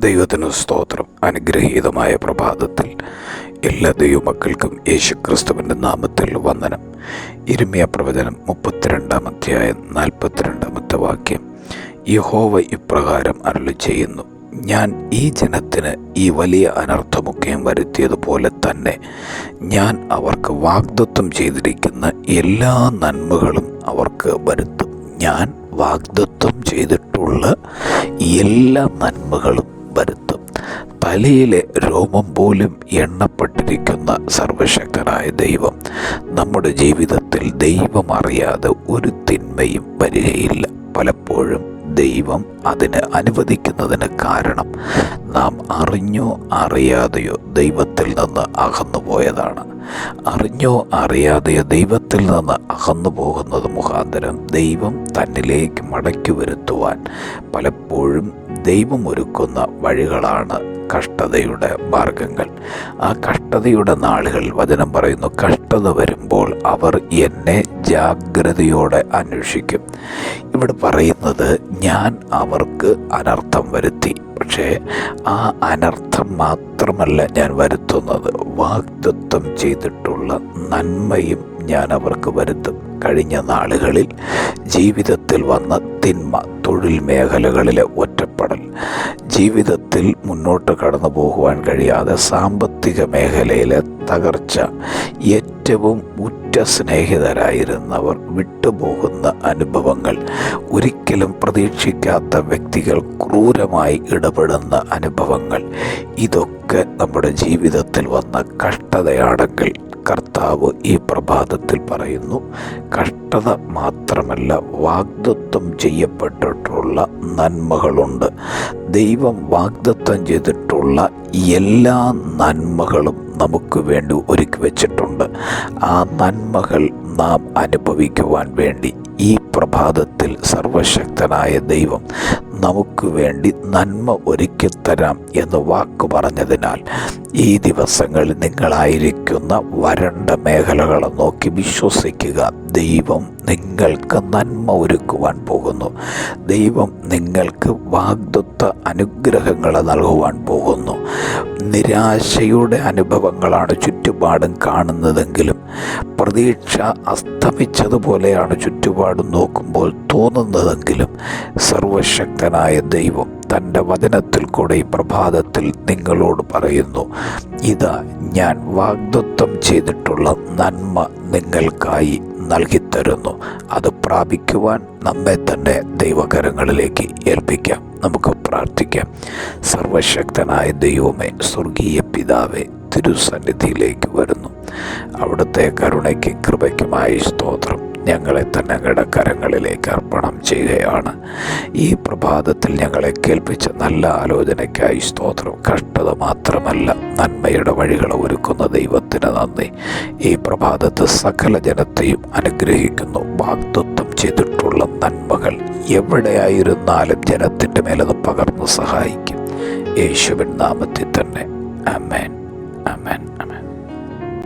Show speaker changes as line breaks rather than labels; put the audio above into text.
ദൈവത്തിന് സ്തോത്രം. അനുഗ്രഹീതമായ പ്രഭാതത്തിൽ എല്ലാ ദൈവമക്കൾക്കും യേശുക്രിസ്തുവിൻ്റെ നാമത്തിൽ വന്ദനം. യിരെമ്യാ പ്രവചനം 32-ാം അധ്യായം 42-ാമത്തെ വാക്യം. യഹോവ ഇപ്രകാരം അരുളിച്ചെയ്യുന്നു, ഞാൻ ഈ ജനത്തിന് ഈ വലിയ അനർത്ഥമൊക്കെയും വരുത്തിയതുപോലെ തന്നെ ഞാൻ അവർക്ക് വാഗ്ദത്തം ചെയ്തിരിക്കുന്ന എല്ലാ നന്മകളും അവർക്ക് വരുത്തും. ഞാൻ വാഗ്ദത്തം ചെയ്തിട്ടുള്ള എല്ലാ നന്മകളും വരുത്തും. തലയിലെ രോമം പോലും എണ്ണപ്പെട്ടിരിക്കുന്ന സർവശക്തനായ ദൈവം നമ്മുടെ ജീവിതത്തിൽ ദൈവം അറിയാതെ ഒരു തിന്മയും വരികയില്ല. പലപ്പോഴും ദൈവം അതിന് അനുവദിക്കുന്നതിന് കാരണം നാം അറിഞ്ഞോ അറിയാതെയോ ദൈവത്തിൽ നിന്ന് അകന്നു പോയതാണ്. അറിഞ്ഞോ അറിയാതെയോ ദൈവത്തിൽ നിന്ന് അകന്നു പോകുന്നത് മുഖാന്തരം ദൈവം തന്നിലേക്ക് മടക്കി വരുത്തുവാൻ പലപ്പോഴും ദൈവം ഒരുക്കുന്ന വഴികളാണ് കഷ്ടതയുടെ മാർഗങ്ങൾ. ആ കഷ്ടതയുടെ നാളുകൾ വചനം പറയുന്നു, കഷ്ടത വരുമ്പോൾ അവർ എന്നെ ജാഗ്രതയോടെ അന്വേഷിക്കും. ഇവിടെ പറയുന്നത് ഞാൻ അവർക്ക് അനർത്ഥം വരുത്തി. പക്ഷേ ആ അനർത്ഥം മാത്രമല്ല ഞാൻ വരുത്തുന്നത്, വാഗ്ദത്തം ചെയ്തിട്ടുള്ള നന്മയും ഞാൻ അവർക്ക് വരുത്തും. കഴിഞ്ഞ നാളുകളിൽ ജീവിതത്തിൽ വന്ന തിന്മ, തൊഴിൽ മേഖലകളിലെ ഒറ്റപ്പെടൽ, ജീവിതത്തിൽ മുന്നോട്ട് കടന്നു പോകുവാൻ കഴിയാതെ സാമ്പത്തിക മേഖലയിലെ തകർച്ച, ഏറ്റവും ഉറ്റ സ്നേഹിതരായിരുന്നവർ വിട്ടുപോകുന്ന അനുഭവങ്ങൾ, ഒരിക്കലും പ്രതീക്ഷിക്കാത്ത വ്യക്തികൾ ക്രൂരമായി ഇടപെടുന്ന അനുഭവങ്ങൾ, ഇതൊക്കെ നമ്മുടെ ജീവിതത്തിൽ വന്ന കഷ്ടതയാണെങ്കിൽ കർത്താവ് ഈ പ്രഭാതത്തിൽ പറയുന്നു, കഷ്ടത മാത്രമല്ല, വാഗ്ദത്തം ചെയ്യപ്പെട്ടിട്ടുള്ള നന്മകളുണ്ട്. ദൈവം വാഗ്ദത്തം ചെയ്തിട്ടുള്ള എല്ലാ നന്മകളും നമുക്ക് വേണ്ടി ഒരുക്കി വച്ചിട്ടുണ്ട്. ആ നന്മകൾ നാം അനുഭവിക്കുവാൻ വേണ്ടി ഈ പ്രഭാതത്തിൽ സർവശക്തനായ ദൈവം നമുക്ക് വേണ്ടി നന്മ ഒരുക്കിത്തരാം എന്ന് വാക്ക് പറഞ്ഞതിനാൽ ഈ ദിവസങ്ങളിൽ നിങ്ങളായിരിക്കുന്ന വരണ്ട മേഖലകളെ നോക്കി വിശ്വസിക്കുക. ദൈവം നിങ്ങൾക്ക് നന്മ ഒരുക്കുവാൻ പോകുന്നു. ദൈവം നിങ്ങൾക്ക് വാഗ്ദത്ത അനുഗ്രഹങ്ങളെ നൽകുവാൻ പോകുന്നു. നിരാശയുടെ അനുഭവങ്ങളാണ് ചുറ്റുപാടും കാണുന്നതെങ്കിലും പ്രതീക്ഷ അസ്തമിച്ചതുപോലെയാണ് ചുറ്റുപാടും നോക്കുമ്പോൾ തോന്നുന്നതെങ്കിലും സർവശക്തനായ ദൈവം തൻ്റെ വചനത്തിൽ കൂടെ ഈ പ്രഭാതത്തിൽ നിങ്ങളോട് പറയുന്നു, ഇതാ ഞാൻ വാഗ്ദത്തം ചെയ്തിട്ടുള്ള നന്മ നിങ്ങൾക്കായി നൽകിത്തരുന്നു. അത് പ്രാപിക്കുവാൻ നമ്മെ തന്നെ ദൈവകരങ്ങളിലേക്ക് ഏൽപ്പിക്കാം. നമുക്ക് പ്രാർത്ഥിക്കാം. സർവശക്തനായ ദൈവമേ, സ്വർഗീയ പിതാവേ, തിരുസന്നിധിയിലേക്ക് വരുന്നു. അവിടുത്തെ കരുണയ്ക്കും കൃപയ്ക്കുമായി സ്തോത്രം. ഞങ്ങളെ തന്നെ അങ്ങയുടെ കരങ്ങളിലേക്ക് അർപ്പണം ചെയ്യുകയാണ്. ഈ പ്രഭാതത്തിൽ ഞങ്ങളെ കേൾപ്പിച്ച നല്ല ആലോചനയ്ക്കായി സ്തോത്രം. കഷ്ടത മാത്രമല്ല, നന്മയുടെ വഴികൾ ഒരുക്കുന്ന ദൈവത്തിന് നന്ദി. ഈ പ്രഭാതത്ത് സകല ജനത്തെയും അനുഗ്രഹിക്കുന്നു. വാഗ്ദത്തം ചെയ്തിട്ടുള്ള നന്മകൾ എവിടെയായിരുന്നാലും ജനത്തിൻ്റെ മേലത് പകർന്ന് സഹായിക്കും. യേശുവിൻ നാമത്തിൽ തന്നെ. ആമേൻ, ആമേൻ.